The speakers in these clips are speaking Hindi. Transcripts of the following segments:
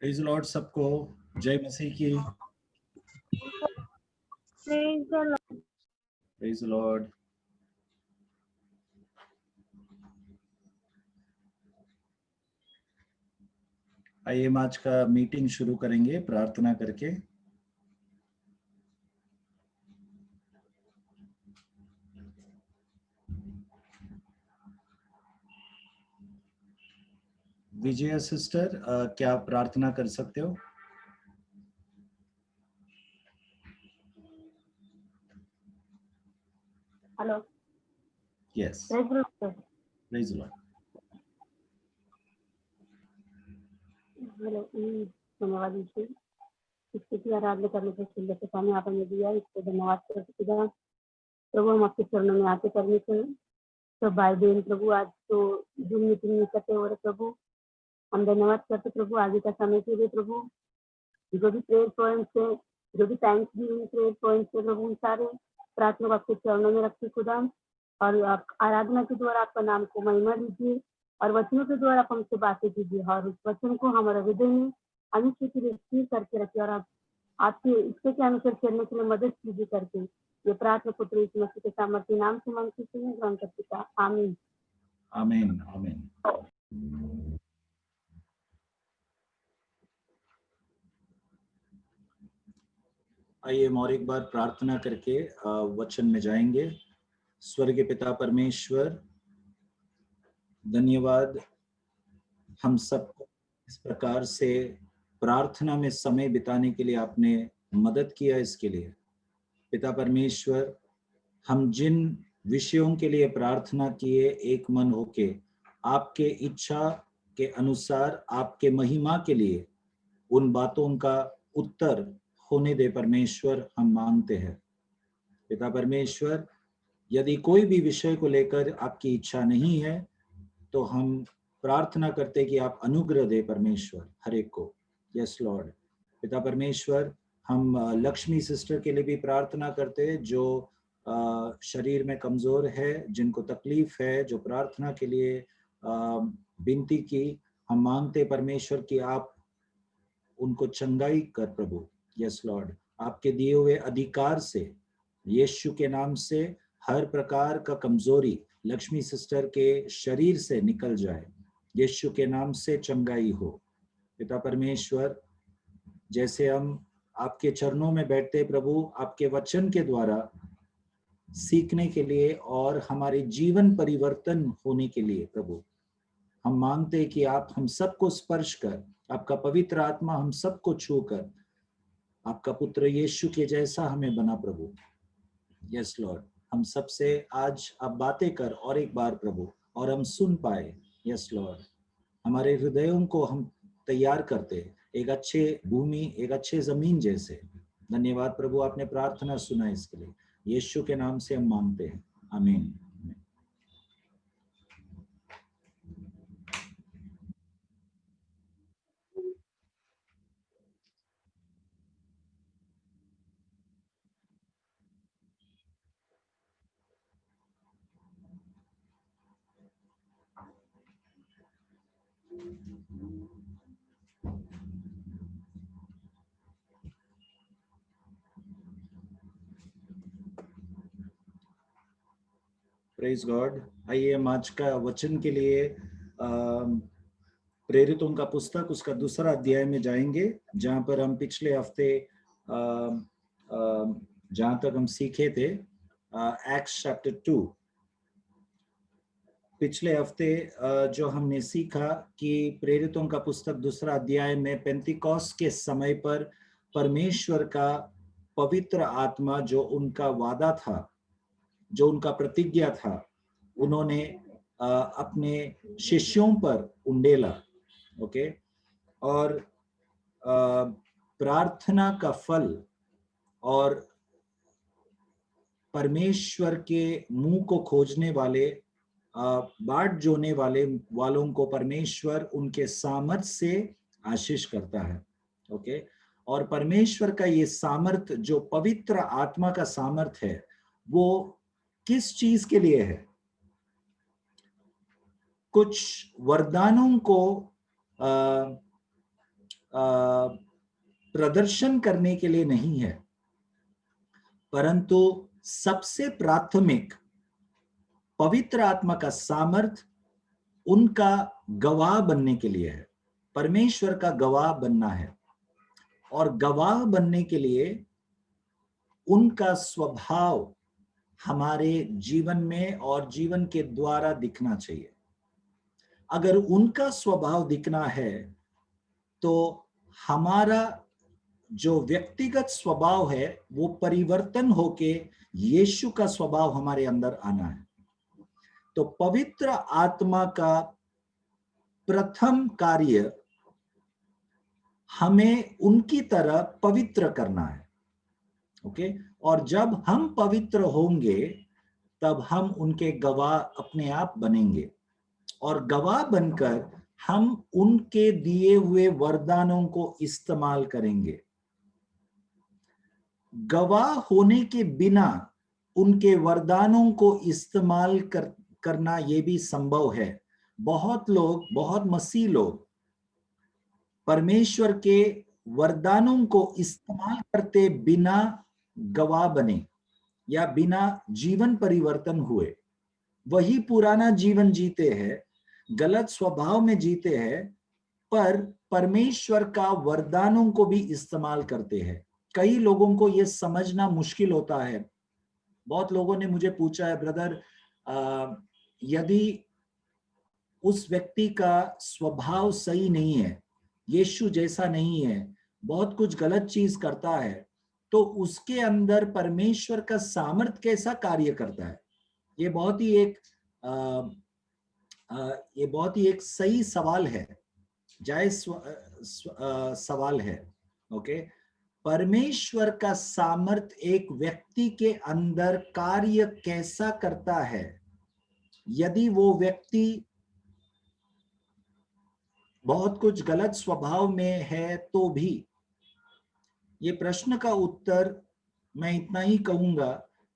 प्रेज लॉर्ड सबको। जय मसीह की। Praise Lord. आइए हम आज का मीटिंग शुरू करेंगे प्रार्थना करके। विजय सिस्टर, क्या आप प्रार्थना कर सकते हो? Hello. Yes, praise Lord. Hello. धन्यवाद यीशु, इसकी की आराधना करने के सुंदर से सामने आपने दिया, इसको धन्यवाद करते खुदा। प्रभु हम आपके चरणों में आते करने से तो भाई बहन प्रभु आज तो जूम मीटिंग नहीं करते और प्रभु हम धन्यवाद करते प्रभु आगे का समय के लिए प्रभु। जो भी प्रेयर पॉइंट है, जो भी थैंक्स गिविंग प्रेयर पॉइंट है प्रभु, उन सारे प्रार्थना को आपके चरणों में रखते खुदा। और आप आराधना के द्वारा आपका नाम को महिमा दीजिए और वचनों के द्वारा आप हमसे बातें कीजिए और उस वचन को हमारे हृदय में अनुष्ठ के लिए स्थिर करके रखिए और आप आपके इच्छे के अनुसार चलने के लिए मदद कीजिए करके ये प्रार्थना पुत्र यीशु मसीह के सामर्थ्य नाम से मांगते हैं, ग्रहण करते हैं। आमीन। आमीन आमीन। आइए हम और एक बार प्रार्थना करके वचन में जाएंगे। स्वर्गीय पिता परमेश्वर, धन्यवाद हम सबको इस प्रकार से प्रार्थना में समय बिताने के लिए आपने मदद किया। इसके लिए पिता परमेश्वर, हम जिन विषयों के लिए प्रार्थना किए एक मन होके आपके इच्छा के अनुसार आपके महिमा के लिए उन बातों का उत्तर होने दे परमेश्वर, हम मांगते हैं। पिता परमेश्वर, यदि कोई भी विषय को लेकर आपकी इच्छा नहीं है तो हम प्रार्थना करते कि आप अनुग्रह दे परमेश्वर हर एक को। Yes Lord. पिता परमेश्वर, हम लक्ष्मी सिस्टर के लिए भी प्रार्थना करते हैं जो शरीर में कमजोर है, जिनको तकलीफ है, जो प्रार्थना के लिए विनती की। हम मांगते परमेश्वर कि आप उनको चंगाई कर प्रभु। यस लॉर्ड, आपके दिए हुए अधिकार से यीशु के नाम से हर प्रकार का कमजोरी लक्ष्मी सिस्टर के शरीर से निकल जाए। यीशु के नाम से चंगाई हो। पिता परमेश्वर, जैसे हम आपके चरणों में बैठते प्रभु, आपके वचन के द्वारा सीखने के लिए और हमारे जीवन परिवर्तन होने के लिए प्रभु, हम मांगते हैं कि आप हम सबको स्पर्श कर, आपका पवित्र आत्मा हम सबको छू कर आपका पुत्र यीशु के जैसा हमें बना प्रभु। यस लॉर्ड, हम सबसे आज आप बातें कर और एक बार प्रभु, और हम सुन पाए। यस लॉर्ड, हमारे हृदयों को हम तैयार करते एक अच्छे भूमि, एक अच्छे जमीन जैसे। धन्यवाद प्रभु, आपने प्रार्थना सुना इसके लिए। यीशु के नाम से हम मांगते हैं, आमीन। Praise God. आइए हम आज का वचन के लिए प्रेरितों का पुस्तक उसका दूसरा अध्याय में जाएंगे, जहां पर हम पिछले हफ्ते जहां तक हम सीखे थे एक्ट्स चैप्टर 2। पिछले हफ्ते जो हमने सीखा कि प्रेरितों का पुस्तक दूसरा अध्याय में पेंतिकोस्त के समय पर परमेश्वर का पवित्र आत्मा जो उनका वादा था, जो उनका प्रतिज्ञा था, उन्होंने अपने शिष्यों पर उंडेला। ओके, और प्रार्थना का फल और परमेश्वर के मुंह को खोजने वाले, बाट जोने वालों को परमेश्वर उनके सामर्थ से आशीष करता है। ओके, और परमेश्वर का ये सामर्थ, जो पवित्र आत्मा का सामर्थ है, वो किस चीज के लिए है? कुछ वरदानों को प्रदर्शन करने के लिए नहीं है, परंतु सबसे प्राथमिक पवित्र आत्मा का सामर्थ उनका गवाह बनने के लिए है। परमेश्वर का गवाह बनना है, और गवाह बनने के लिए उनका स्वभाव हमारे जीवन में और जीवन के द्वारा दिखना चाहिए। अगर उनका स्वभाव दिखना है तो हमारा जो व्यक्तिगत स्वभाव है वो परिवर्तन होके यीशु का स्वभाव हमारे अंदर आना है। तो पवित्र आत्मा का प्रथम कार्य हमें उनकी तरह पवित्र करना है। ओके, और जब हम पवित्र होंगे तब हम उनके गवाह अपने आप बनेंगे, और गवाह बनकर हम उनके दिए हुए वरदानों को इस्तेमाल करेंगे। गवाह होने के बिना उनके वरदानों को इस्तेमाल करना ये भी संभव है। बहुत लोग, बहुत मसीह लोग परमेश्वर के वरदानों को इस्तेमाल करते बिना गवाह बने या बिना जीवन परिवर्तन हुए वही पुराना जीवन जीते हैं, गलत स्वभाव में जीते हैं, पर परमेश्वर का वरदानों को भी इस्तेमाल करते हैं। कई लोगों को यह समझना मुश्किल होता है। बहुत लोगों ने मुझे पूछा है, ब्रदर, यदि उस व्यक्ति का स्वभाव सही नहीं है, यीशु जैसा नहीं है, बहुत कुछ गलत चीज करता है, तो उसके अंदर परमेश्वर का सामर्थ कैसा कार्य करता है? ये बहुत ही एक सही सवाल है, जायज सवाल है। ओके, परमेश्वर का सामर्थ एक व्यक्ति के अंदर कार्य कैसा करता है? यदि वो व्यक्ति बहुत कुछ गलत स्वभाव में है तो भी, ये प्रश्न का उत्तर मैं इतना ही कहूंगा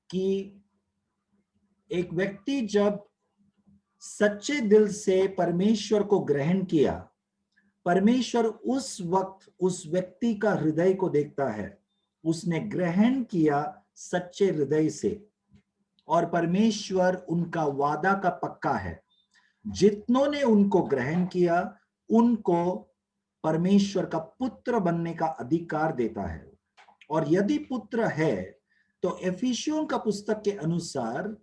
कि एक व्यक्ति जब सच्चे दिल से परमेश्वर को ग्रहण किया, परमेश्वर उस वक्त उस व्यक्ति का हृदय को देखता है। उसने ग्रहण किया सच्चे हृदय से, और परमेश्वर उनका वादा का पक्का है। जितनों ने उनको ग्रहण किया उनको परमेश्वर का पुत्र बनने का अधिकार देता है। और यदि पुत्र है तो एफिसियों का पुस्तक के अनुसार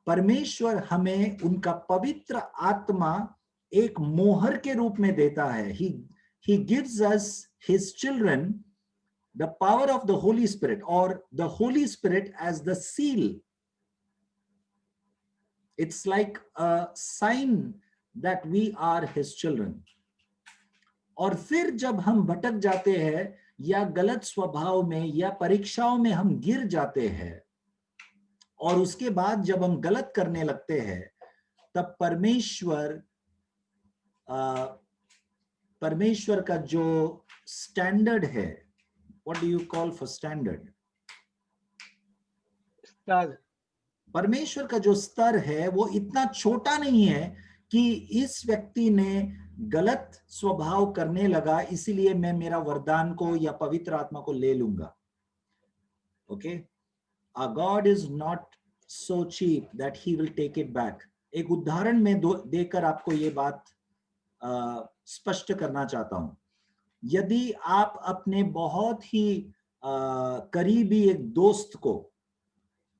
परमेश्वर हमें उनका पवित्र आत्मा एक मोहर के रूप में देता है। He gives us his children the power of the Holy Spirit, or the Holy Spirit as the seal. It's like a sign that we are his children. और फिर जब हम भटक जाते हैं या गलत स्वभाव में या परीक्षाओं में हम गिर जाते हैं, और उसके बाद जब हम गलत करने लगते हैं, तब परमेश्वर का जो स्टैंडर्ड है, what do you call for standard? परमेश्वर का जो स्तर है वो इतना छोटा नहीं है कि इस व्यक्ति ने गलत स्वभाव करने लगा इसलिए मैं मेरा वरदान को या पवित्र आत्मा को ले लूंगा। Okay, our God is not so cheap that he will take it back. एक उदाहरण में देकर आपको ये बात स्पष्ट करना चाहता हूं। यदि आप अपने बहुत ही करीबी एक दोस्त को,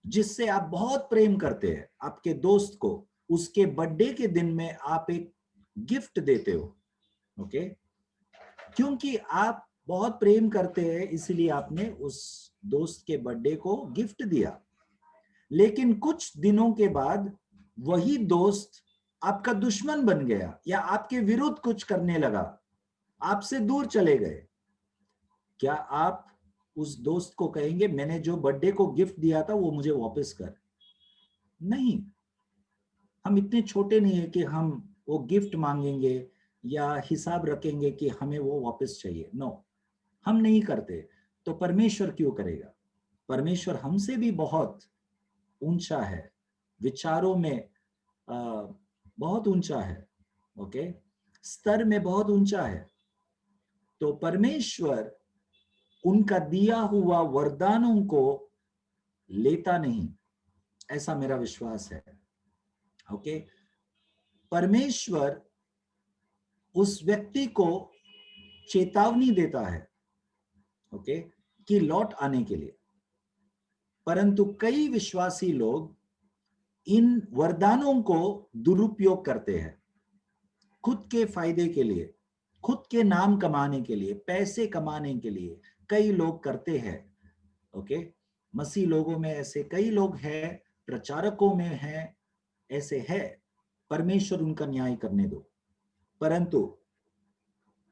जिससे आप बहुत प्रेम करते हैं, आपके दोस्त को उसके बर्थडे के दिन में आप एक गिफ्ट देते हो, ओके, क्योंकि आप बहुत प्रेम करते हैं इसलिए आपने उस दोस्त के बर्थडे को गिफ्ट दिया। लेकिन कुछ दिनों के बाद वही दोस्त आपका दुश्मन बन गया या आपके विरुद्ध कुछ करने लगा, आपसे दूर चले गए। क्या आप उस दोस्त को कहेंगे मैंने जो बर्थडे को गिफ्ट दिया था वो मुझे वापस कर? नहीं, हम इतने छोटे नहीं है कि हम वो गिफ्ट मांगेंगे या हिसाब रखेंगे कि हमें वो वापस चाहिए। नो, हम नहीं करते। तो परमेश्वर क्यों करेगा? परमेश्वर हमसे भी बहुत ऊंचा है, विचारों में बहुत ऊंचा है, ओके, स्तर में बहुत ऊंचा है। तो परमेश्वर उनका दिया हुआ वरदानों को लेता नहीं, ऐसा मेरा विश्वास है। ओके, परमेश्वर उस व्यक्ति को चेतावनी देता है, ओके, कि लौट आने के लिए। परंतु कई विश्वासी लोग इन वरदानों को दुरुपयोग करते हैं खुद के फायदे के लिए, खुद के नाम कमाने के लिए, पैसे कमाने के लिए कई लोग करते हैं। ओके, मसीह लोगों में ऐसे कई लोग हैं, प्रचारकों में हैं, ऐसे है। परमेश्वर उनका न्याय करने दो। परंतु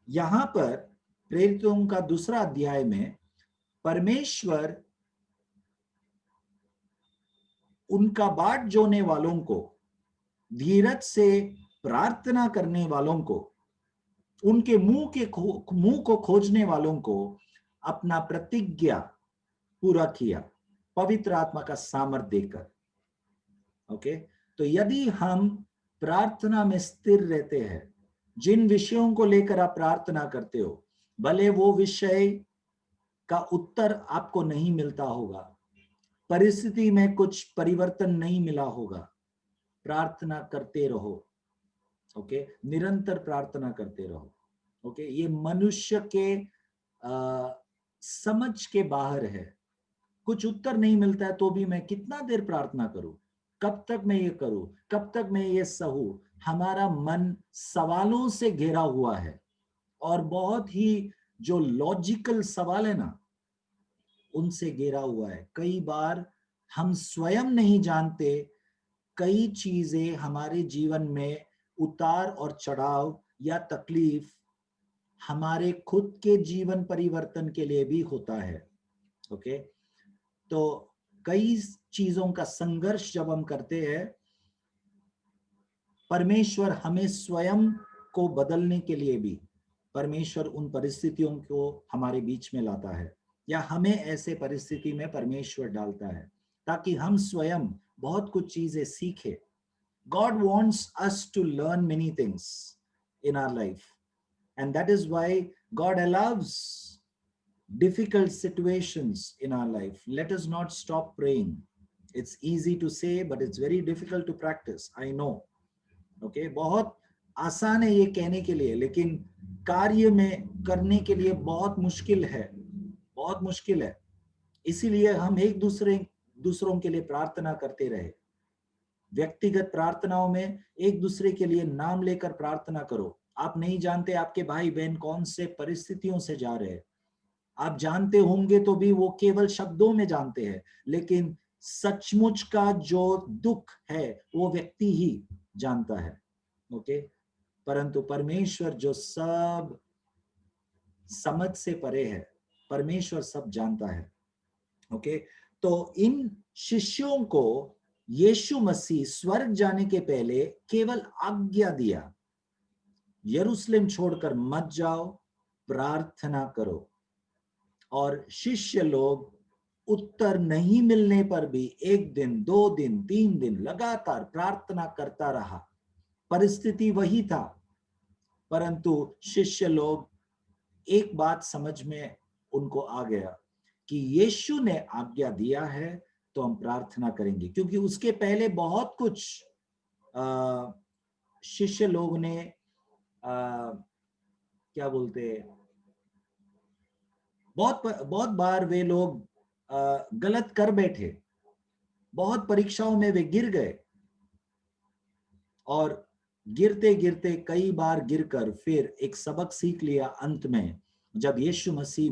यहां पर प्रेरितों का 2 अध्याय में परमेश्वर उनका बाट जोने वालों को, धीरज से प्रार्थना करने वालों को, उनके मुंह को खोजने वालों को अपना प्रतिज्ञा पूरा किया पवित्र आत्मा का सामर्थ देकर। ओके, तो यदि हम प्रार्थना में स्थिर रहते हैं, जिन विषयों को लेकर आप प्रार्थना करते हो, भले वो विषय का उत्तर आपको नहीं मिलता होगा, परिस्थिति में कुछ परिवर्तन नहीं मिला होगा, प्रार्थना करते रहो। ओके, निरंतर प्रार्थना करते रहो। ओके, ये मनुष्य के समझ के बाहर है। कुछ उत्तर नहीं मिलता है तो भी मैं कितना देर प्रार्थना करूं, कब तक मैं ये करूं, कब तक मैं ये सहूं। हमारा मन सवालों से घेरा हुआ है, और बहुत ही जो लॉजिकल सवाल है ना, उनसे घेरा हुआ है। कई बार हम स्वयं नहीं जानते, कई चीजें हमारे जीवन में उतार और चढ़ाव या तकलीफ हमारे खुद के जीवन परिवर्तन के लिए भी होता है। ओके, तो कई चीजों का संघर्ष जब हम करते हैं, परमेश्वर हमें स्वयं को बदलने के लिए भी परमेश्वर उन परिस्थितियों को हमारे बीच में लाता है, या हमें ऐसे परिस्थिति में परमेश्वर डालता है ताकि हम स्वयं बहुत कुछ चीजें सीखें। God wants us to learn many things in our life, and that is why God allows difficult situations in our life. Let us not stop praying. It's easy to say, but it's very difficult to practice. I know. Okay, बहुत आसान है ये कहने के लिए, लेकिन कार्य में करने के लिए बहुत मुश्किल है, बहुत मुश्किल है। इसीलिए हम एक दूसरों के लिए प्रार्थना करते रहे। व्यक्तिगत प्रार्थनाओं में एक दूसरे के लिए नाम लेकर प्रार्थना करो। आप नहीं जानते आपके भाई बहन कौन से परिस्थितियों से जा रहे हैं, आप जानते होंगे तो भी वो केवल शब्दों में जानते हैं, लेकिन सचमुच का जो दुख है वो व्यक्ति ही जानता है। ओके, परंतु परमेश्वर जो सब समझ से परे है, परमेश्वर सब जानता है। ओके, तो इन शिष्यों को यीशु मसीह स्वर्ग जाने के पहले केवल आज्ञा दिया, यरूशलेम छोड़कर मत जाओ, प्रार्थना करो। और शिष्य लोग उत्तर नहीं मिलने पर भी 1 दिन, 2 दिन, 3 दिन लगातार प्रार्थना करता रहा। परिस्थिति वही था, परंतु शिष्य लोग एक बात समझ में उनको आ गया कि यीशु ने आज्ञा दिया है तो हम प्रार्थना करेंगे, क्योंकि उसके पहले बहुत कुछ शिष्य लोग ने क्या बोलते, बहुत बार वे लोग गलत कर बैठे, बहुत परीक्षाओं में वे गिर गए, और गिरते गिरते कई बार गिरकर फिर एक सबक सीख लिया। अंत में जब यीशु मसीह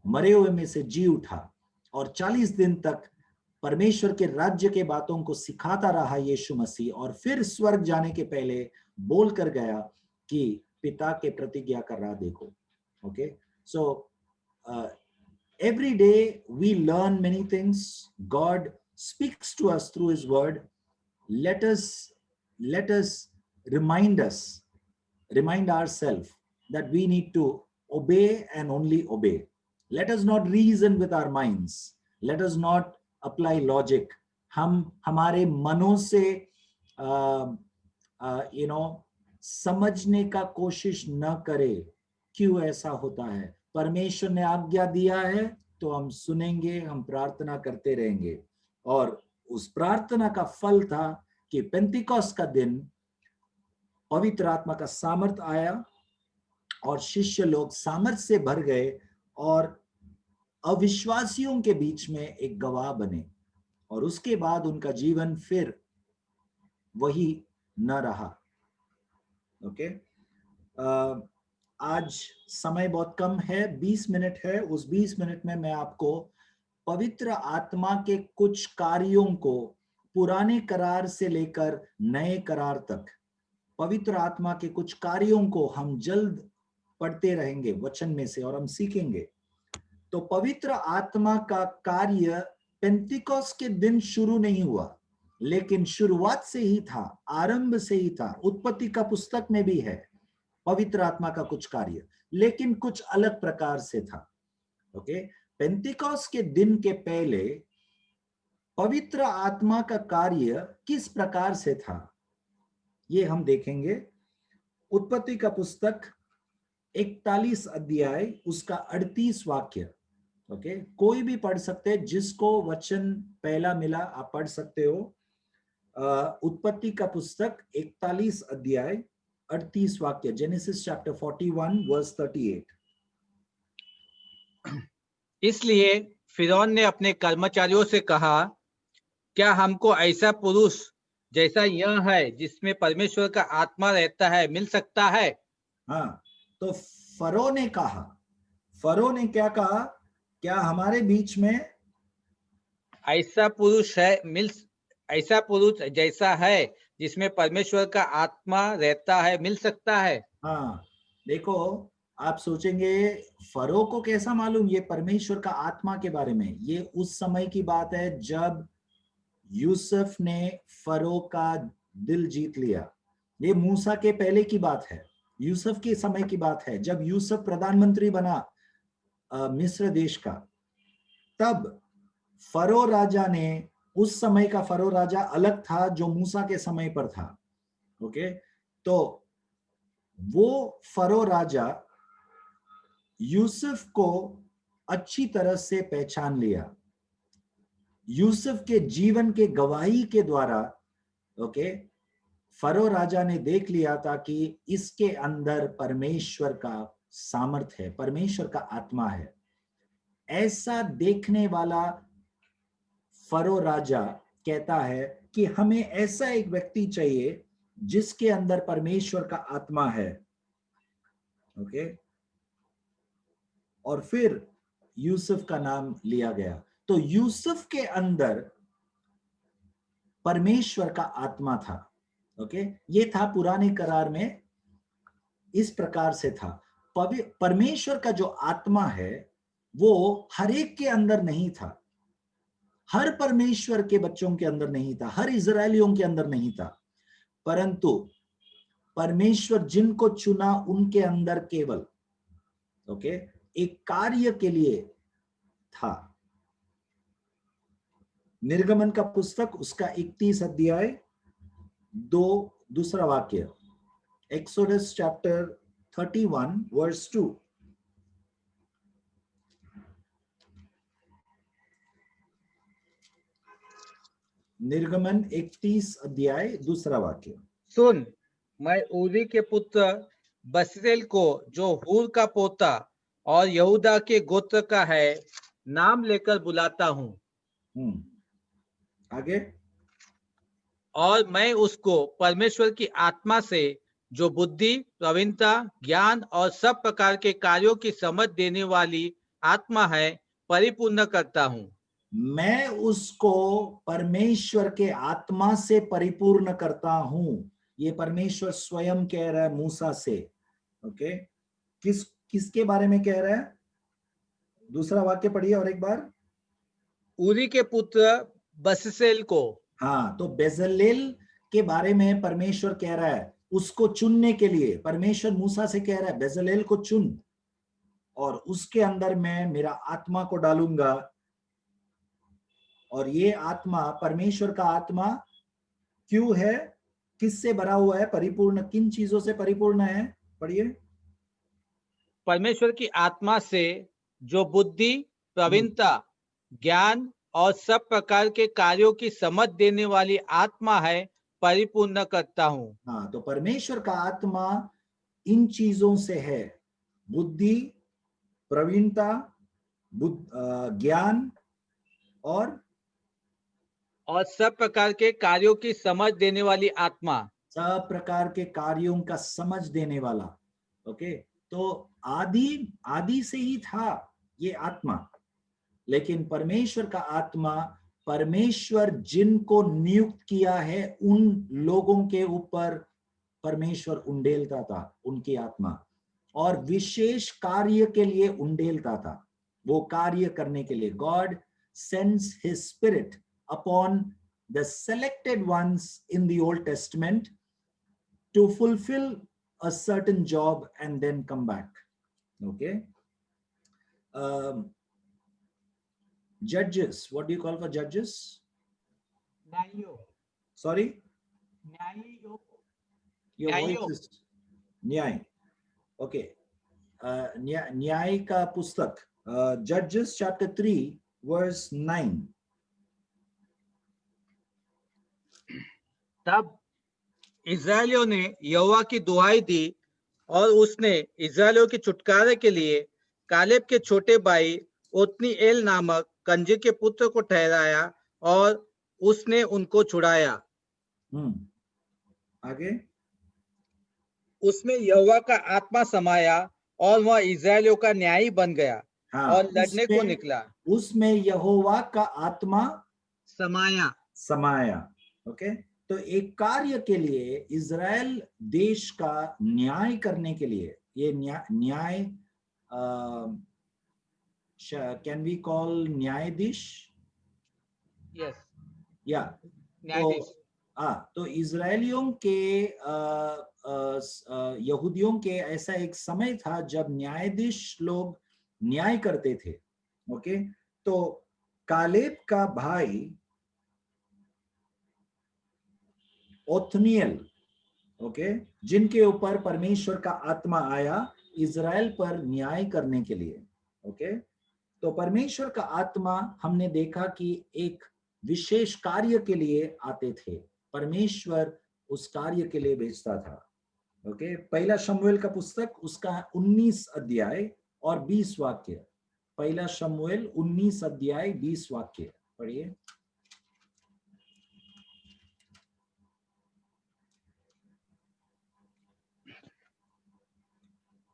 मरे हुए में से जी उठा और 40 दिन तक परमेश्वर के राज्य के बातों को सिखाता रहा यीशु मसीह, और फिर स्वर्ग जाने के पहले बोल कर गया कि पिता के प्रतिज्ञा कर रहा देखो। Okay, so every day we learn many things. God speaks to us through his word. Let us remind ourselves that we need to obey and only obey. Let us not reason with our minds. Let us not apply logic. हम हमारे मनों से समझने का कोशिश न करें, क्यों ऐसा होता है? परमेश्वर ने आज्ञा दिया है तो हम सुनेंगे, हम प्रार्थना करते रहेंगे। और उस प्रार्थना का फल था कि पेंतिकोस्त का दिन पवित्र आत्मा का सामर्थ आया और शिष्य लोग सामर्थ से भर गए और अविश्वासियों के बीच में एक गवाह बने, और उसके बाद उनका जीवन फिर वही न रहा। ओके, आज समय बहुत कम है, 20 मिनट है। उस 20 मिनट में मैं आपको पवित्र आत्मा के कुछ कार्यों को पुराने करार से लेकर नए करार तक, पवित्र आत्मा के कुछ कार्यों को हम जल्द पढ़ते रहेंगे वचन में से और हम सीखेंगे। तो पवित्र आत्मा का कार्य पेंतिकोस्त के दिन शुरू नहीं हुआ, लेकिन शुरुआत से ही था, आरंभ से ही था। उत्पत्ति का पुस्तक में भी है पवित्र आत्मा का कुछ कार्य, लेकिन कुछ अलग प्रकार से था। ओके, पेंतिकोस्त के दिन के पहले पवित्र आत्मा का कार्य किस प्रकार से था, ये हम देखेंगे। उत्पत्ति का पुस्तक 41 अध्याय उसका 38 वाक्य। ओके, कोई भी पढ़ सकते हैं, जिसको वचन पहला मिला आप पढ़ सकते हो। उत्पत्ति का पुस्तक 41 अध्याय 38 वाक्य, जेनेसिस चैप्टर 41 वर्स 38। इसलिए फिरौन ने अपने कर्मचारियों से कहा, क्या हमको ऐसा पुरुष जैसा यह है जिसमें परमेश्वर का आत्मा रहता है मिल सकता है? हाँ, तो फरो ने कहा, फरो ने क्या कहा? क्या हमारे बीच में ऐसा पुरुष जैसा है जिसमें परमेश्वर का आत्मा रहता है मिल सकता है? हाँ, देखो, आप सोचेंगे फरो को कैसा मालूम ये परमेश्वर का आत्मा के बारे में? ये उस समय की बात है जब यूसुफ ने फरो का दिल जीत लिया। ये मूसा के पहले की बात है, यूसुफ के समय की बात है, जब यूसुफ प्रधानमंत्री बना मिस्र देश का। तब फरो राजा ने, उस समय का फरो राजा अलग था जो मूसा के समय पर था। ओके, तो वो फरो राजा यूसुफ को अच्छी तरह से पहचान लिया। यूसुफ के जीवन के गवाही के द्वारा, ओके, फरो राजा ने देख लिया था कि इसके अंदर परमेश्वर का सामर्थ्य है, परमेश्वर का आत्मा है। ऐसा देखने वाला फरो राजा कहता है कि हमें ऐसा एक व्यक्ति चाहिए जिसके अंदर परमेश्वर का आत्मा है। ओके, और फिर यूसुफ का नाम लिया गया। तो यूसुफ के अंदर परमेश्वर का आत्मा था। ओके, ये था पुराने करार में, इस प्रकार से था। परमेश्वर का जो आत्मा है वो हर एक के अंदर नहीं था, हर परमेश्वर के बच्चों के अंदर नहीं था, हर इजरायलियों के अंदर नहीं था, परंतु परमेश्वर जिनको चुना उनके अंदर केवल, ओके, एक कार्य के लिए था। निर्गमन का पुस्तक उसका 31 अध्याय दूसरा वाक्य, एक्सोडस चैप्टर 31 वर्स 2। निर्गमन 31 अध्याय दूसरा वाक्य। सुन, मैं ऊरी के पुत्र बसरेल को, जो हूर का पोता और यहूदा के गोत्र का है, नाम लेकर बुलाता हूं। आगे, और मैं उसको परमेश्वर की आत्मा से, जो बुद्धि, प्रवीणता, ज्ञान और सब प्रकार के कार्यों की समझ देने वाली आत्मा है, परिपूर्ण करता हूं। मैं उसको परमेश्वर के आत्मा से परिपूर्ण करता हूं। ये परमेश्वर स्वयं कह रहा है मूसा से। ओके, किसके बारे में कह रहा है? दूसरा वाक्य पढ़िए और एक बार। ऊरी के पुत्र बससेल को। हाँ, तो बेजलेल के बारे में परमेश्वर कह रहा है, उसको चुनने के लिए परमेश्वर मूसा से कह रहा है बेजलेल को चुन और उसके अंदर मैं मेरा आत्मा को डालूंगा। और ये आत्मा, परमेश्वर का आत्मा क्यों है, किससे भरा हुआ है, परिपूर्ण, किन चीजों से परिपूर्ण है? पढ़िए। परमेश्वर की आत्मा से जो बुद्धि, प्रवीणता, ज्ञान और सब प्रकार के कार्यों की समझ देने वाली आत्मा है, परिपूर्ण करता हूँ। हाँ, तो परमेश्वर का आत्मा इन चीजों से है, बुद्धि, प्रवीणता, ज्ञान और सब प्रकार के कार्यों की समझ देने वाली आत्मा। सब प्रकार के कार्यों का समझ देने वाला। ओके, तो आदि से ही था ये आत्मा, लेकिन परमेश्वर का आत्मा, परमेश्वर जिनको नियुक्त किया है उन लोगों के ऊपर परमेश्वर उंडेलता था उनकी आत्मा, और विशेष कार्य के लिए उंडेलता था, वो कार्य करने के लिए। God sends his spirit upon the selected ones in the Old Testament to fulfill a certain job and then come back. Okay. Judges, what do you call for judges? Sorry? Your voice is न्याय. Okay. न्याय का पुस्तक, Judges chapter 3 verse 9. तब इस्राएलियों ने यहोवा की दुहाई दी और उसने इस्राएलियों के छुटकारे के लिए कालेब के छोटे भाई ओत्नीएल नामक कंजी के पुत्र को ठहराया और उसने उनको छुड़ाया। आगे, उसमें यहोवा का आत्मा समाया और वह इस्राएलियों का न्यायी बन गया। हाँ, और लड़ने को निकला। उसमें यहोवा का आत्मा समाया। ओके, तो एक कार्य के लिए, इज़राइल देश का न्याय करने के लिए, ये न्याय कैन वी कॉल न्यायाधीश? यस, या न्यायाधीश। तो इज़राइलियों के यहूदियों के ऐसा एक समय था जब न्यायाधीश लोग न्याय करते थे। ओके, तो कालेब का भाई ओत्नीएल, ओके, जिनके ऊपर परमेश्वर का आत्मा आया इज़राइल पर न्याय करने के लिए। ओके, तो परमेश्वर का आत्मा हमने देखा कि एक विशेष कार्य के लिए आते थे, परमेश्वर उस कार्य के लिए भेजता था। ओके, पहला शमूएल का पुस्तक उसका 19 अध्याय और 20 वाक्य। पहला शमूएल 19 अध्याय 20 वाक्य पढ़िए।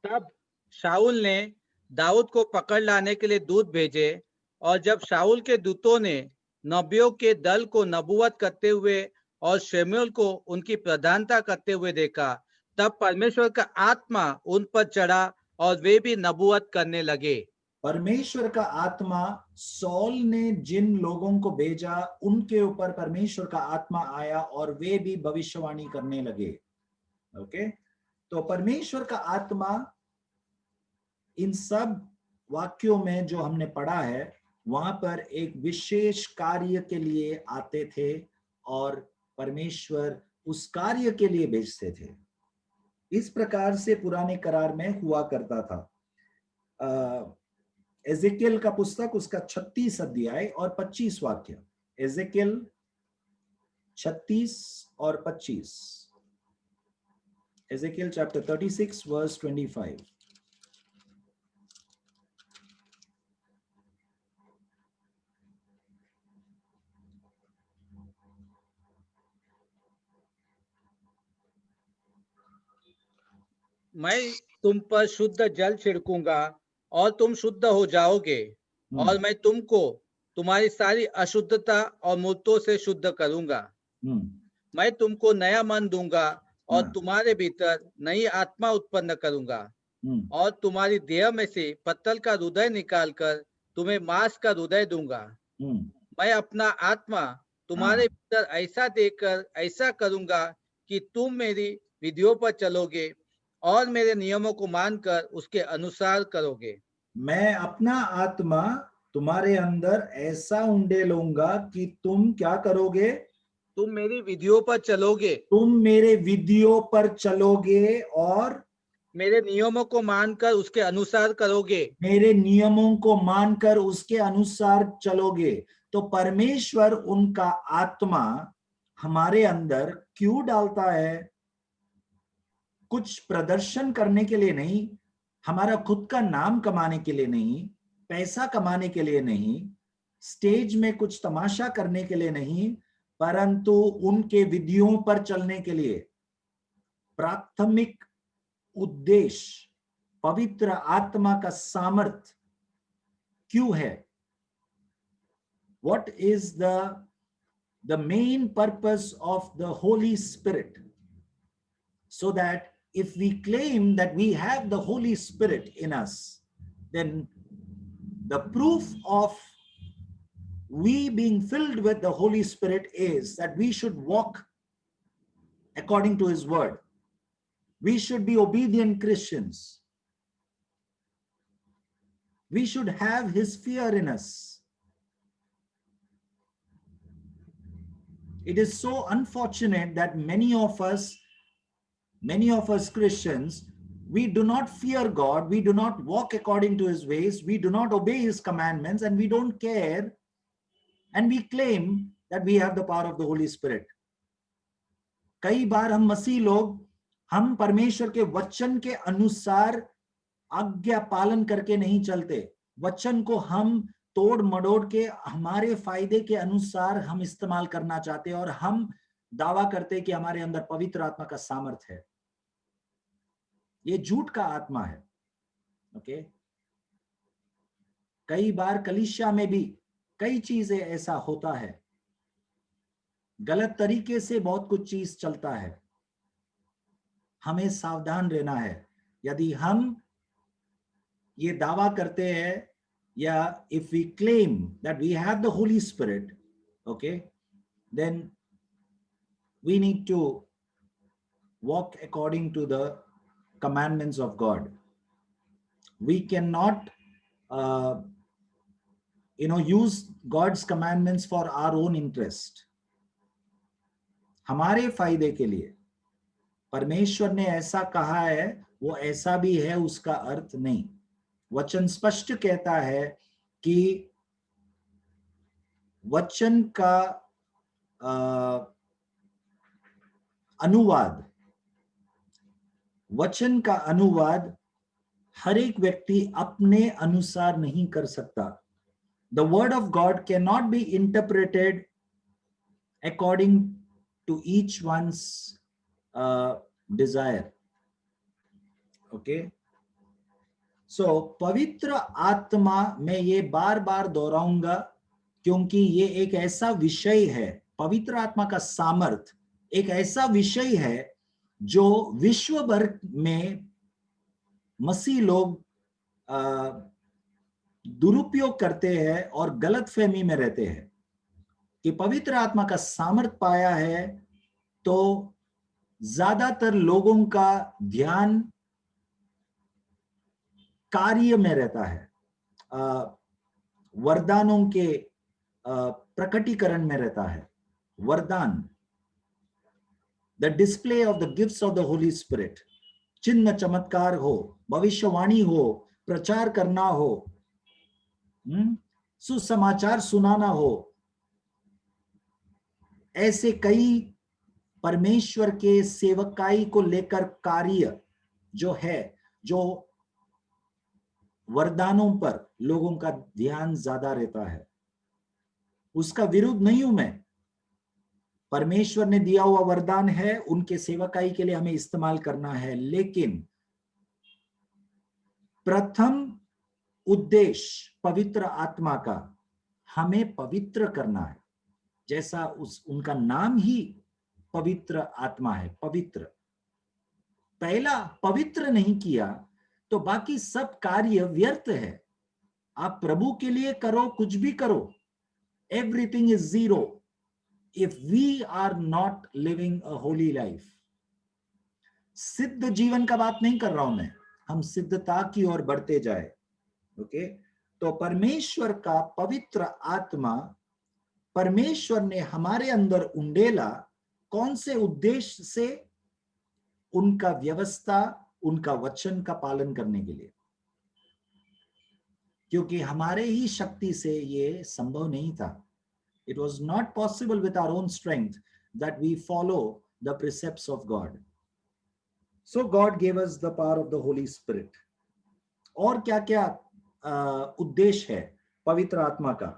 तब शाऊल ने दाऊद को पकड़ लाने के लिए दूत भेजे, और जब शाऊल के दूतों ने नबियों के दल को नबूवत करते हुए और शमूएल को उनकी प्रधानता करते हुए देखा, तब परमेश्वर का आत्मा उन पर चढ़ा और वे भी नबूवत करने लगे। परमेश्वर का आत्मा, सौल ने जिन लोगों को भेजा उनके ऊपर परमेश्वर का आत्मा आया और वे भी भविष्यवाणी करने लगे। ओके, तो परमेश्वर का आत्मा इन सब वाक्यों में जो हमने पढ़ा है वहां पर एक विशेष कार्य के लिए आते थे और परमेश्वर उस कार्य के लिए भेजते थे। इस प्रकार से पुराने करार में हुआ करता था। एजेकियल का पुस्तक उसका 36 अध्याय और 25 वाक्य। एजेकियल 36 और 25। Ezekiel chapter 36 verse 25। मैं तुम पर शुद्ध जल छिड़कूंगा और तुम शुद्ध हो जाओगे, और मैं तुमको तुम्हारी सारी अशुद्धता और मूर्तों से शुद्ध करूंगा। मैं तुमको नया मन दूंगा और तुम्हारे भीतर नई आत्मा उत्पन्न करूंगा, और तुम्हारी देह में से पत्तल का हृदय निकालकर तुम्हें मांस का हृदय दूंगा। मैं अपना आत्मा तुम्हारे भीतर ऐसा देकर ऐसा करूंगा कि तुम मेरी विधियों पर चलोगे और मेरे नियमों को मानकर उसके अनुसार करोगे। मैं अपना आत्मा तुम्हारे अंदर ऐसा उंडेलूंगा कि तुम क्या करोगे? तुम मेरी विधियों पर चलोगे। तुम मेरे विधियों पर चलोगे और मेरे नियमों को मानकर उसके अनुसार करोगे। मेरे नियमों को मानकर उसके अनुसार चलोगे। तो परमेश्वर उनका आत्मा हमारे अंदर क्यों डालता है? कुछ प्रदर्शन करने के लिए नहीं, हमारा खुद का नाम कमाने के लिए नहीं, पैसा कमाने के लिए नहीं, स्टेज में कुछ तमाशा करने के लिए नहीं, परंतु उनके विधियों पर चलने के लिए। प्राथमिक उद्देश्य पवित्र आत्मा का सामर्थ क्यों है? What is the main purpose of the Holy Spirit? So that if we claim that we have the Holy Spirit in us, then the proof of we being filled with the Holy Spirit is that we should walk according to His word. We should be obedient Christians. We should have His fear in us. It is so unfortunate that many of us Christians, we do not fear God, we do not walk according to His ways, we do not obey His commandments, and we don't care, and we claim that we have the power of the Holy Spirit. कई बार हम मसीह लोग, हम परमेश्वर के वचन के अनुसार आज्ञा पालन करके नहीं चलते। वचन को हम तोड़ मड़ोड़ के हमारे फायदे के अनुसार हम इस्तेमाल करना चाहते हैं, और हम दावा करते कि हमारे अंदर पवित्र आत्मा का सामर्थ्य है। ये झूठ का आत्मा है। ओके, कई बार कलीसिया में भी कई चीजें ऐसा होता है, गलत तरीके से बहुत कुछ चीज चलता है। हमें सावधान रहना है। यदि हम ये दावा करते हैं, या if we claim that we have the Holy Spirit, okay, then we need to walk according to the commandments of God. We cannot use God's commandments for our own interest. हमारे फायदे के लिए परमेश्वर ने ऐसा कहा है, वो ऐसा भी है, उसका अर्थ नहीं। वचन स्पष्ट कहता है कि वचन का अनुवाद हर एक व्यक्ति अपने अनुसार नहीं कर सकता। The word of God cannot be interpreted according to each one's desire. Okay? So, पवित्र आत्मा, मैं ये बार बार दोहराऊंगा क्योंकि ये एक ऐसा विषय है, पवित्र आत्मा का सामर्थ एक ऐसा विषय है जो विश्व भर में मसीह लोग दुरुपयोग करते हैं और गलतफहमी में रहते हैं कि पवित्र आत्मा का सामर्थ पाया है तो ज्यादातर लोगों का ध्यान कार्य में रहता है, वरदानों के प्रकटीकरण में रहता है। वरदान, the display of the gifts of the Holi spirit, चिन्ह चमत्कार हो, भविष्यवाणी हो, प्रचार करना हो, सुसमाचार सुनाना हो, ऐसे कई परमेश्वर के सेवकाई को लेकर कार्य जो है, जो वरदानों पर लोगों का ध्यान ज्यादा रहता है। उसका विरोध नहीं हूं मैं, परमेश्वर ने दिया हुआ वरदान है, उनके सेवकाई के लिए हमें इस्तेमाल करना है, लेकिन प्रथम उद्देश्य पवित्र आत्मा का हमें पवित्र करना है, जैसा उनका नाम ही पवित्र आत्मा है। पवित्र, पहला पवित्र नहीं किया तो बाकी सब कार्य व्यर्थ है। आप प्रभु के लिए करो, कुछ भी करो, everything is zero if we are not living a holy life. सिद्ध जीवन का बात नहीं कर रहा हूं मैं, हम सिद्धता की ओर बढ़ते जाए। ओके, तो परमेश्वर का पवित्र आत्मा परमेश्वर ने हमारे अंदर उंडेला, कौन से उद्देश्य से? उनका व्यवस्था, उनका वचन का पालन करने के लिए, क्योंकि हमारे ही शक्ति से ये संभव नहीं था. It was not possible with our own strength that we follow the precepts of God. So God gave us the power of the Holy Spirit. और क्या क्या उद्देश्य है पवित्र आत्मा का?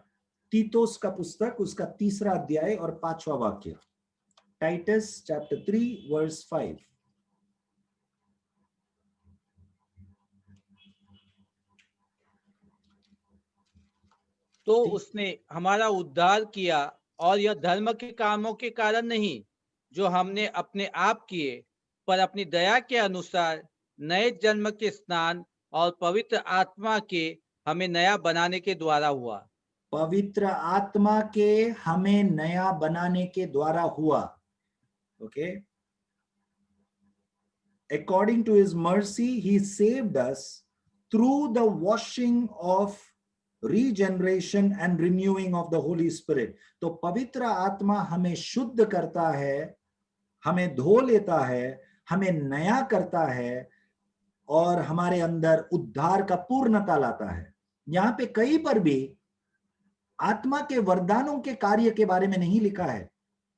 तीतोस का पुस्तक उसका 3रा अध्याय और 5वां वाक्य. Titus chapter 3 verse 5. तो उसने हमारा उद्धार किया, और यह धर्म के कामों के कारण नहीं जो हमने अपने आप किए, पर अपनी दया के अनुसार नए जन्म के स्नान और पवित्र आत्मा के हमें नया बनाने के द्वारा हुआ. पवित्र आत्मा के हमें नया बनाने के द्वारा हुआ. Okay. According to his mercy, he saved us through the washing of regeneration and renewing of the Holy Spirit. तो पवित्र आत्मा हमें शुद्ध करता है, हमें धो लेता है, हमें नया करता है और हमारे अंदर उद्धार का पूर्णता लाता है. यहाँ पे कहीं पर भी आत्मा के वरदानों के कार्य के बारे में नहीं लिखा है,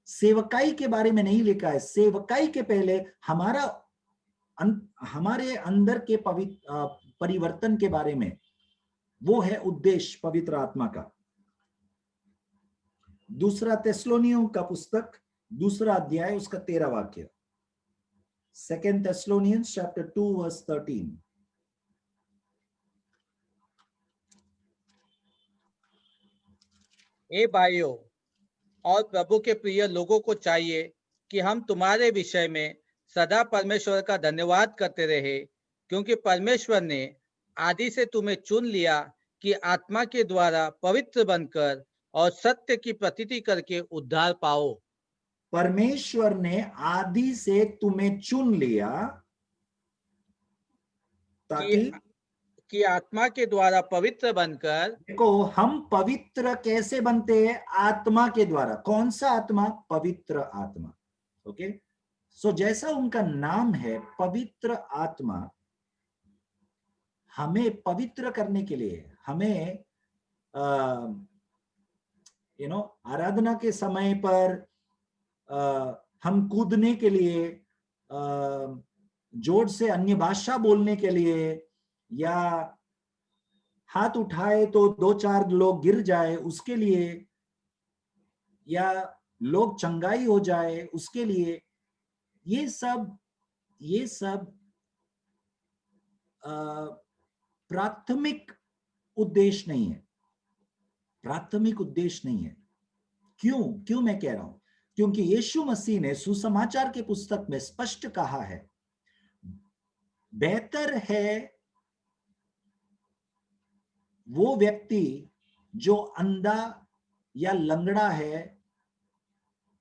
सेवकाई के बारे में नहीं लिखा है. सेवकाई के पहले हमारे अंदर के परिवर्तन के बारे में, वो है उद्देश्य पवित्र आत्मा का. 2 थिस्सलुनीयों का पुस्तक 2रा अध्याय उसका 13 वाक्य. 2 Thessalonians chapter 2 verse 13. ए भाइयों और प्रभु के प्रिय लोगों को चाहिए कि हम तुम्हारे विषय में सदा परमेश्वर का धन्यवाद करते रहे, क्योंकि परमेश्वर ने आदि से तुम्हें चुन लिया कि आत्मा के द्वारा पवित्र बनकर और सत्य की प्रतीति करके उद्धार पाओ. परमेश्वर ने आदि से तुम्हें चुन लिया ताकि कि आत्मा के द्वारा पवित्र बनकर. देखो, हम पवित्र कैसे बनते हैं? आत्मा के द्वारा. कौन सा आत्मा? पवित्र आत्मा. ओके. सो जैसा उनका नाम है पवित्र आत्मा, हमें पवित्र करने के लिए, हमें आराधना के समय पर हम कूदने के लिए, जोर से अन्य भाषा बोलने के लिए, या हाथ उठाए तो 2-4 लोग गिर जाए उसके लिए, या लोग चंगाई हो जाए उसके लिए, ये सब प्राथमिक उद्देश्य नहीं है. प्राथमिक उद्देश्य नहीं है. क्यों मैं कह रहा हूं? क्योंकि यीशु मसीह ने सुसमाचार के पुस्तक में स्पष्ट कहा है, बेहतर है वो व्यक्ति जो अंधा या लंगड़ा है,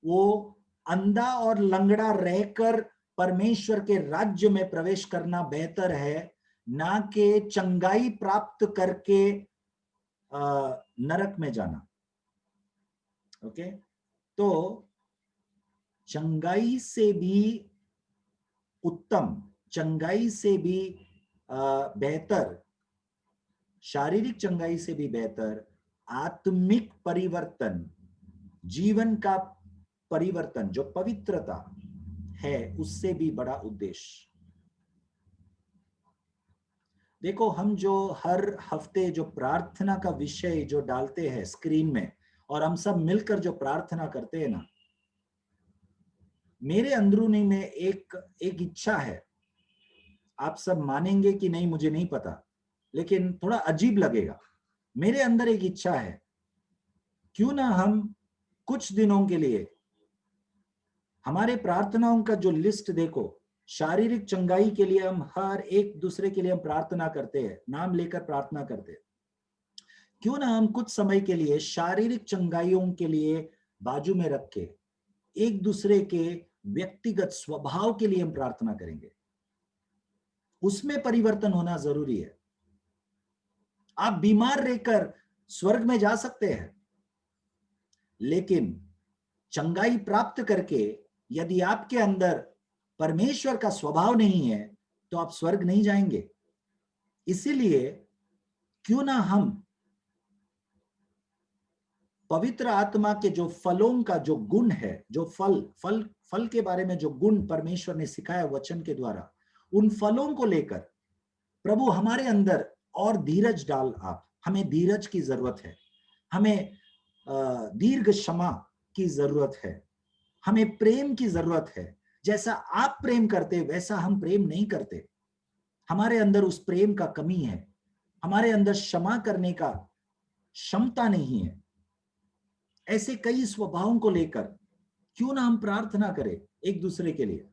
वो अंधा और लंगड़ा रहकर परमेश्वर के राज्य में प्रवेश करना बेहतर है, ना कि चंगाई प्राप्त करके नरक में जाना. ओके. तो चंगाई से भी उत्तम, चंगाई से भी बेहतर, शारीरिक चंगाई से भी बेहतर आत्मिक परिवर्तन, जीवन का परिवर्तन जो पवित्रता है, उससे भी बड़ा उद्देश्य. देखो, हम जो हर हफ्ते जो प्रार्थना का विषय जो डालते हैं स्क्रीन में, और हम सब मिलकर जो प्रार्थना करते हैं ना, मेरे अंदरूनी में एक इच्छा है. आप सब मानेंगे कि नहीं मुझे नहीं पता, लेकिन थोड़ा अजीब लगेगा. मेरे अंदर एक इच्छा है, क्यों ना हम कुछ दिनों के लिए हमारे प्रार्थनाओं का जो लिस्ट देखो, शारीरिक चंगाई के लिए हम हर एक दूसरे के लिए हम प्रार्थना करते हैं, नाम लेकर प्रार्थना करते हैं. क्यों ना हम कुछ समय के लिए शारीरिक चंगाइयों के लिए बाजू में रख के एक दूसरे के व्यक्तिगत स्वभाव के लिए हम प्रार्थना करेंगे. उसमें परिवर्तन होना जरूरी है. आप बीमार रहकर स्वर्ग में जा सकते हैं, लेकिन चंगाई प्राप्त करके यदि आपके अंदर परमेश्वर का स्वभाव नहीं है, तो आप स्वर्ग नहीं जाएंगे। इसीलिए क्यों ना हम पवित्र आत्मा के जो फलों का जो गुण है, जो फल के बारे में जो गुण परमेश्वर ने सिखाया वचन के द्वारा, उन फलों को लेकर प्रभु हमारे अंदर और धीरज डाल। आप, हमें धीरज की जरूरत है, हमें दीर्घ क्षमा की जरूरत है, हमें प्रेम की जरूरत है। जैसा आप प्रेम करते वैसा हम प्रेम नहीं करते, हमारे अंदर उस प्रेम का कमी है, हमारे अंदर क्षमा करने का क्षमता नहीं है। ऐसे कई स्वभावों को लेकर क्यों ना हम प्रार्थना करें एक दूसरे के लिए।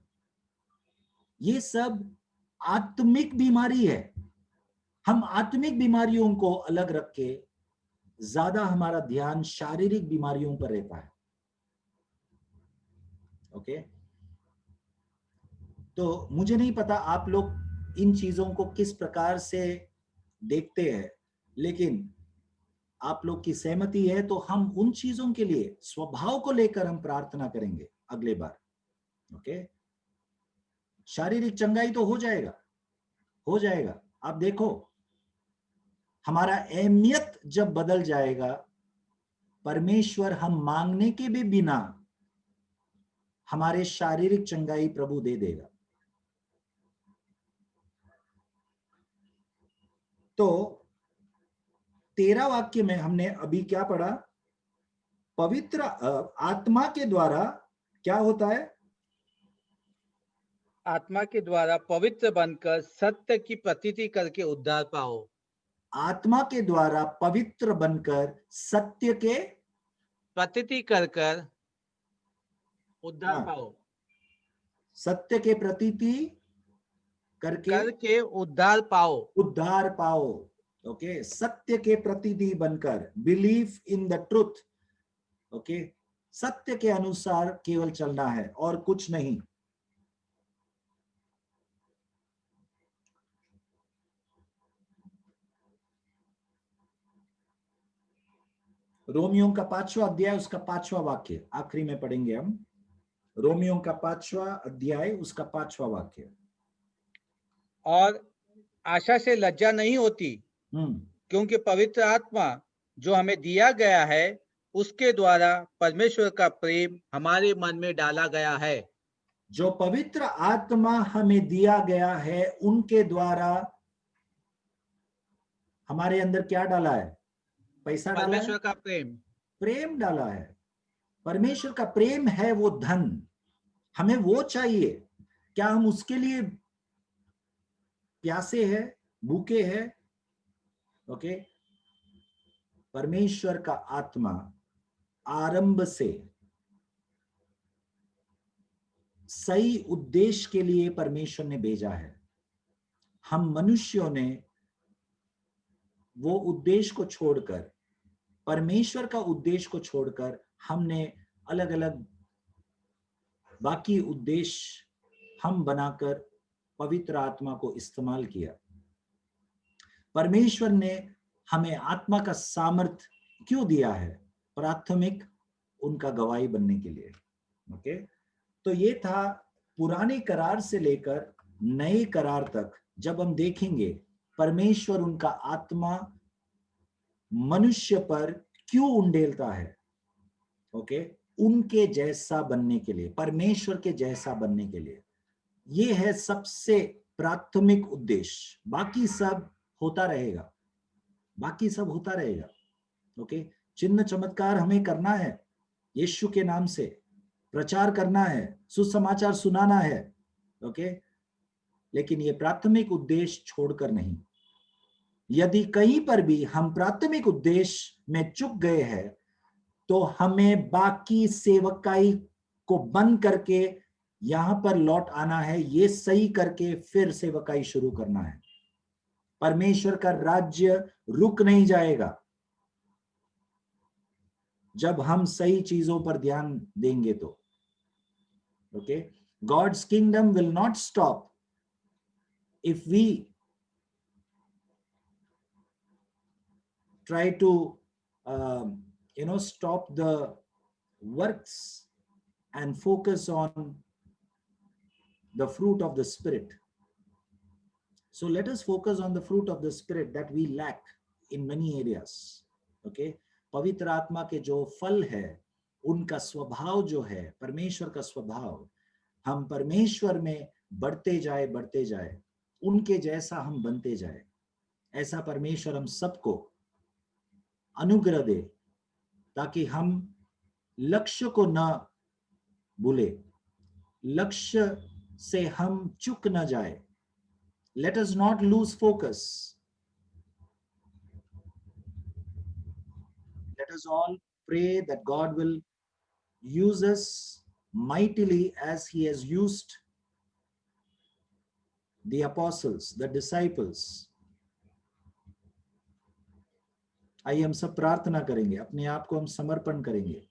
ये सब आत्मिक बीमारी है। हम आत्मिक बीमारियों को अलग रख के ज्यादा हमारा ध्यान शारीरिक बीमारियों पर रहता है। ओके, तो मुझे नहीं पता आप लोग इन चीजों को किस प्रकार से देखते हैं, लेकिन आप लोग की सहमति है तो हम उन चीजों के लिए, स्वभाव को लेकर हम प्रार्थना करेंगे अगले बार। ओके, शारीरिक चंगाई तो हो जाएगा, हो जाएगा। आप देखो, हमारा अहमियत जब बदल जाएगा, परमेश्वर हम मांगने के भी बिना हमारे शारीरिक चंगाई प्रभु दे देगा। तो 13 वाक्य में हमने अभी क्या पढ़ा? पवित्र आत्मा के द्वारा क्या होता है? आत्मा के द्वारा पवित्र बनकर सत्य की प्रतीति करके उद्धार पाओ। आत्मा के द्वारा पवित्र बनकर सत्य के प्रतीति कर उद्धार पाओ। सत्य के प्रतीति करके उद्धार पाओ। उद्धार पाओ। ओके, सत्य के प्रतीति बनकर, believe in the truth. Okay, सत्य के अनुसार केवल चलना है और कुछ नहीं। रोमियो का 5वां अध्याय उसका 5वां वाक्य आखिरी में पढ़ेंगे हम। रोमियो का 5वां अध्याय उसका 5वां वाक्य। और आशा से लज्जा नहीं होती, क्योंकि पवित्र आत्मा जो हमें दिया गया है उसके द्वारा परमेश्वर का प्रेम हमारे मन में डाला गया है। जो पवित्र आत्मा हमें दिया गया है उनके द्वारा हमारे अंदर क्या डाला है? पैसा डाला है, परमेश्वर का प्रेम डाला है। परमेश्वर का प्रेम है वो धन, हमें वो चाहिए। क्या हम उसके लिए प्यासे हैं, भूखे हैं? ओके, परमेश्वर का आत्मा आरंभ से सही उद्देश्य के लिए परमेश्वर ने भेजा है। हम मनुष्यों ने वो उद्देश्य को छोड़कर, परमेश्वर का उद्देश्य को छोड़कर, हमने अलग अलग बाकी उद्देश्य हम बनाकर पवित्र आत्मा को इस्तेमाल किया। परमेश्वर ने हमें आत्मा का सामर्थ्य क्यों दिया है? प्राथमिक उनका गवाही बनने के लिए। ओके, तो ये था पुराने करार से लेकर नए करार तक। जब हम देखेंगे परमेश्वर उनका आत्मा मनुष्य पर क्यों उंडेलता है, ओके, उनके जैसा बनने के लिए, परमेश्वर के जैसा बनने के लिए। ये है सबसे प्राथमिक उद्देश्य। बाकी सब होता रहेगा, बाकी सब होता रहेगा। ओके, चिन्ह चमत्कार हमें करना है, यीशु के नाम से प्रचार करना है, सुसमाचार सुनाना है। ओके, लेकिन ये प्राथमिक उद्देश्य छोड़कर नहीं। यदि कहीं पर भी हम प्राथमिक उद्देश्य में चूक गए हैं तो हमें बाकी सेवकाई को बंद करके यहां पर लौट आना है, ये सही करके फिर सेवकाई शुरू करना है। परमेश्वर का राज्य रुक नहीं जाएगा जब हम सही चीजों पर ध्यान देंगे तो। Okay, God's kingdom will not stop if we try to stop the works and focus on the fruit of the spirit. So let us focus on the fruit of the Spirit that we lack in many areas. Okay? पवित्र आत्मा के जो फल है, उनका स्वभाव जो है, परमेश्वर का स्वभाव, हम परमेश्वर में बढ़ते जाए, उनके जैसा हम बनते जाए, ऐसा परमेश्वर हम सबको अनुग्रह दे, ताकि हम लक्ष्य को न भूले, लक्ष्य से हम चूक न जाए. Let us not lose focus. Let us all pray that God will use us mightily as he has used the apostles, the disciples. आइए हम सब प्रार्थना करेंगे, अपने आप को हम समर्पण करेंगे.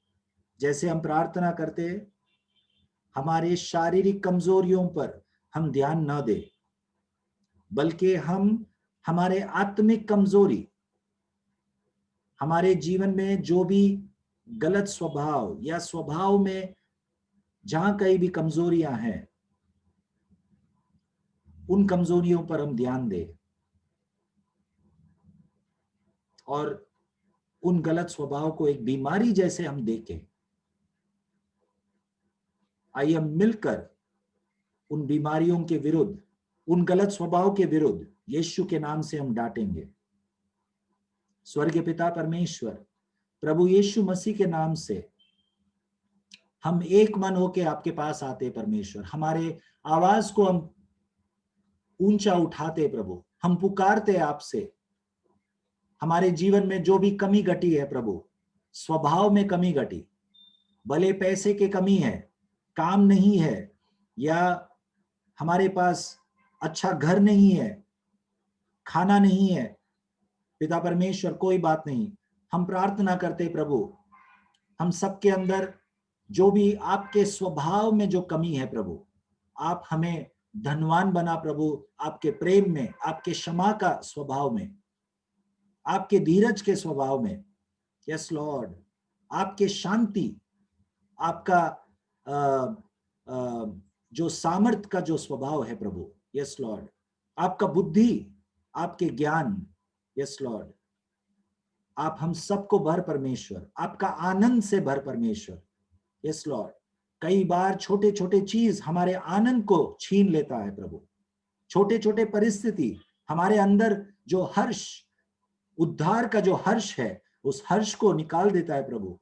जैसे हम प्रार्थना करते, हमारे शारीरिक कमजोरियों पर हम ध्यान न दें, बल्कि हम हमारे आत्मिक कमजोरी, हमारे जीवन में जो भी गलत स्वभाव या स्वभाव में जहां कहीं भी कमजोरियां हैं, उन कमजोरियों पर हम ध्यान दें और उन गलत स्वभाव को एक बीमारी जैसे हम देखें. आइए हम मिलकर उन बीमारियों के विरुद्ध, उन गलत स्वभाव के विरुद्ध यीशु के नाम से हम डांटेंगे. स्वर्गीय पिता परमेश्वर, प्रभु यीशु मसीह के नाम से हम एक मन होके आपके पास आते परमेश्वर. हमारे आवाज को हम ऊंचा उठाते प्रभु, हम पुकारते आपसे. हमारे जीवन में जो भी कमी घटी है प्रभु, स्वभाव में कमी घटी, भले पैसे की कमी है, काम नहीं है, या हमारे पास अच्छा घर नहीं है, खाना नहीं है, पिता परमेश्वर कोई बात नहीं. हम प्रार्थना करते प्रभु, हम सबके अंदर जो भी आपके स्वभाव में जो कमी है प्रभु, आप हमें धनवान बना प्रभु, आपके प्रेम में, आपके क्षमा का स्वभाव में, आपके धीरज के स्वभाव में. यस लॉर्ड, आपके शांति, आपका जो सामर्थ का जो स्वभाव है प्रभु. यस लॉर्ड, आपका बुद्धि, आपके ज्ञान. यस लॉर्ड, आप हम सबको भर परमेश्वर, आपका आनंद से भर परमेश्वर. यस लॉर्ड, कई बार छोटे छोटे चीज हमारे आनंद को छीन लेता है प्रभु. छोटे छोटे परिस्थिति हमारे अंदर जो हर्ष, उद्धार का जो हर्ष है, उस हर्ष को निकाल देता है प्रभु.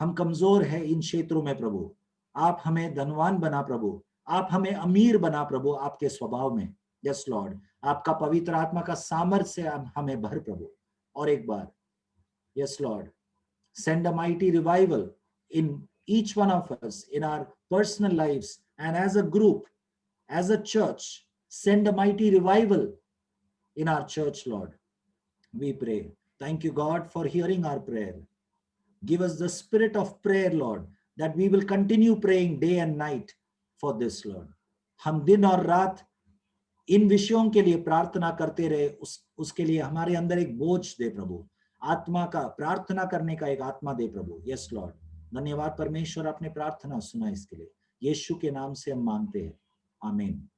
हम कमजोर है इन क्षेत्रों में प्रभु. आप हमें धनवान बना प्रभु, आप हमें अमीर बना प्रभु आपके स्वभाव में. यस लॉर्ड, आपका पवित्र आत्मा का सामर्थ्य से आप हमें भर प्रभु. और एक बार, yes lord, send a mighty revival in each one of us, in our personal lives, and as a group, as a church, send a mighty revival in our church, Lord. We pray. Thank you, God, for hearing our prayer. Give us the spirit of prayer, Lord, that we will continue praying day and night for this, Lord. हम दिन और रात इन विषयों के लिए प्रार्थना करते रहे, उसके लिए हमारे अंदर एक बोझ दे प्रभु, आत्मा का प्रार्थना करने का एक आत्मा दे प्रभु. यस लॉर्ड, धन्यवाद परमेश्वर, आपने प्रार्थना सुना, इसके लिए यीशु के नाम से हम मांगते हैं. आमीन.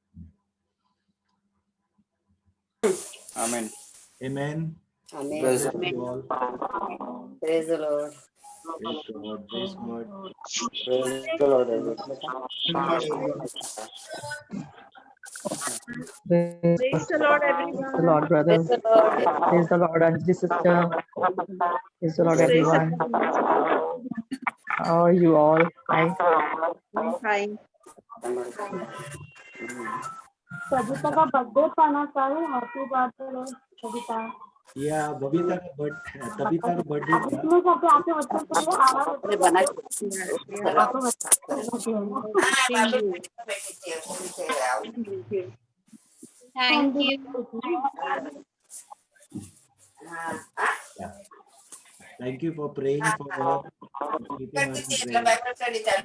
Amen. Amen. Amen. Praise Amen. you all. Praise the Lord. Praise God. Praise God. Praise the Lord, everyone. Praise the Lord, everyone. the Lord, brother. Praise the Lord. Praise the Lord, Anjali sister. Praise the Lord, Praise the everyone. Lord. How are you all? Hi. I'm fine. Savita का बर्थडे पाना चाहिए. Happy birthday Savita. या बबीता का बर्थडे था. इसमें करके आपके बच्चों के लिए आवाज अपने बना आपको बच्चे Thank you. Thank you. Thank you for praying for her, keeping her in prayer.